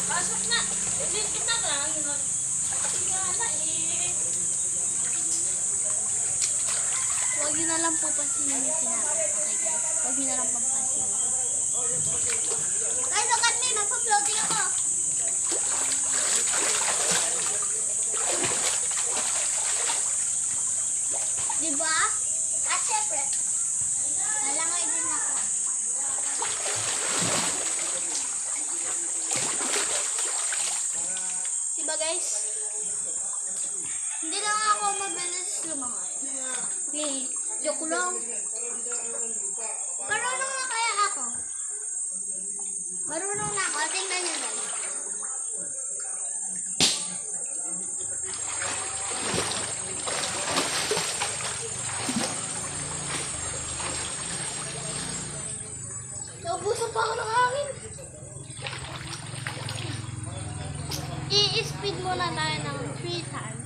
Pasok na. Ilipit na lang. Huwag yun na lang po pasinin yung sinabi. Okay guys, huwag yun na lang pampasinin. Guys, look at me, magpa-floating ako. Diba? At syempre, malangay din ako. Diba guys? Hindi lang ako mabilis lumangoy. Okay, joke lang. Marunong na kaya ako. Marunong na ako. Tingnan niyo guys. Naubusan pa ako ng hangin. I-speed muna tayo ng 3 times.